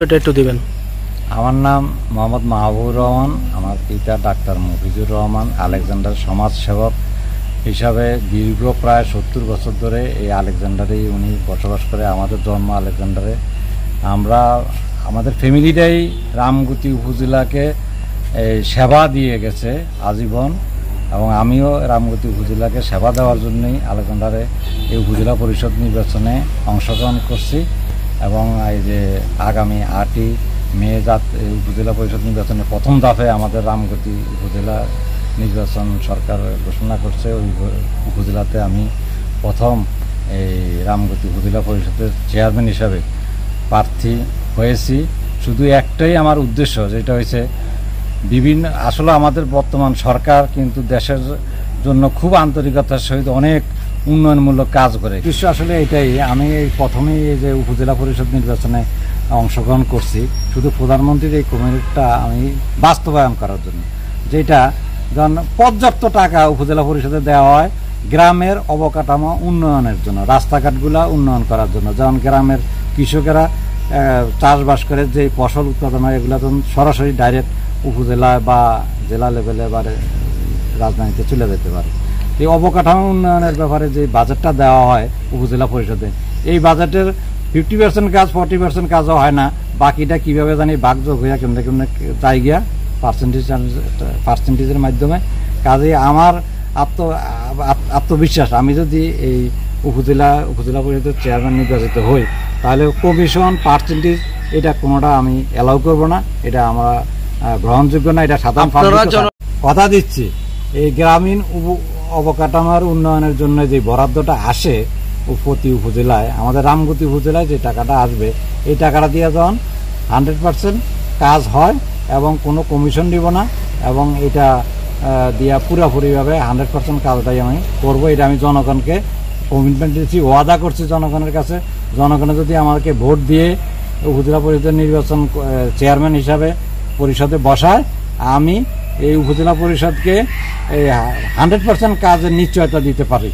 এটা একটু দিবেন। আমার নাম মোহাম্মদ মাহবুবুর রহমান। আমার পিতা ডাক্তার মফিজুর রহমান আলেকজান্ডার সমাজসেবক হিসাবে দীর্ঘ প্রায় 70 বছর ধরে এই আলেকজান্ডারেই উনি বসবাস করে। আমাদের জন্ম আলেকজান্ডারে। আমরা আমাদের ফ্যামিলিটাই রামগতি উপজেলাকে সেবা দিয়ে গেছে আজীবন, এবং আমিও রামগতি উপজেলাকে সেবা দেওয়ার জন্যই আলেকজান্ডারে এই উপজেলা পরিষদ নির্বাচনে অংশগ্রহণ করছি। এবং এই যে আগামী 8ই মে উপজেলা পরিষদ নির্বাচনে প্রথম ধাপে আমাদের রামগতি উপজেলা নির্বাচন সরকার ঘোষণা করছে। ওই উপজেলাতে আমি প্রথম এই রামগতি উপজেলা পরিষদের চেয়ারম্যান হিসাবে প্রার্থী হয়েছি। শুধু একটাই আমার উদ্দেশ্য, যেটা হয়েছে আসলে আমাদের বর্তমান সরকার কিন্তু দেশের জন্য খুব আন্তরিকতার সহিত অনেক উন্নয়নমূলক কাজ করে। বিষয় আসলে এটাই, আমি প্রথমেই এই যে উপজেলা পরিষদ নির্বাচনে অংশগ্রহণ করছি শুধু প্রধানমন্ত্রীর এই কমিটিটা আমি বাস্তবায়ন করার জন্য, যেটা যেমন পর্যাপ্ত টাকা উপজেলা পরিষদে দেওয়া হয় গ্রামের অবকাঠামো উন্নয়নের জন্য, রাস্তাঘাটগুলা উন্নয়ন করার জন্য। যেমন গ্রামের কৃষকেরা চাষবাস করে যে ফসল উৎপাদন হয় এগুলো তখন সরাসরি ডাইরেক্ট উপজেলায় বা জেলা লেভেলে বা রাজধানীতে চলে যেতে পারে। এই অবকাঠামো উন্নয়নের ব্যাপারে যে বাজেটটা দেওয়া হয় উপজেলা পরিষদে, এই বাজেটের 50% কাজ 40% কাজও হয় না। বাকিটা কিভাবে জানি ভাগযোগ হইয়া কেমনে কেমনে চাই গিয়া পার্সেন্টেজের মাধ্যমে। কাজে আমার আত্মবিশ্বাস, আমি যদি এই উপজেলা পরিষদের চেয়ারম্যান নির্বাচিত হই তাহলে কমিশন পার্সেন্টেজ এটা কোনোটা আমি অ্যালাউ করব না, এটা আমরা গ্রহণযোগ্য না। এটা সাধারণ কথা দিচ্ছি, এই গ্রামীণ অবকাঠামোর উন্নয়নের জন্য যে বরাদ্দটা আসে প্রতি উপজেলায়, আমাদের রামগতি উপজেলায় যে টাকাটা আসবে এই টাকাটা দিয়ে যখন 100% কাজ হয় এবং কোনো কমিশন দিব না, এবং এটা দিয়া পুরোপুরিভাবে 100% কাজটাই আমি করবো। এটা আমি জনগণকে কমিটমেন্ট দিচ্ছি, ওয়াদা করছি জনগণের কাছে। জনগণে যদি আমাকে ভোট দিয়ে উপজেলা পরিষদের নির্বাচন চেয়ারম্যান হিসাবে পরিষদে বসায়, আমি এই উপজেলা পরিষদকে 100% কাজের নিশ্চয়তা দিতে পারি।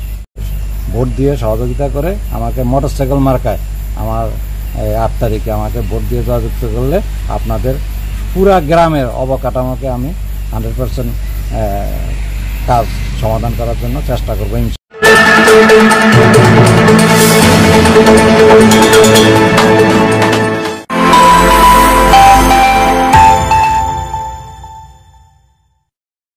ভোট দিয়ে সহযোগিতা করে আমাকে মোটরসাইকেল মার্কায় আমার 8 তারিখে আমাকে ভোট দিয়ে সহযোগিতা করলে আপনাদের পুরা গ্রামের অবকাঠামোকে আমি 100% কাজ সমাধান করার জন্য চেষ্টা করবো।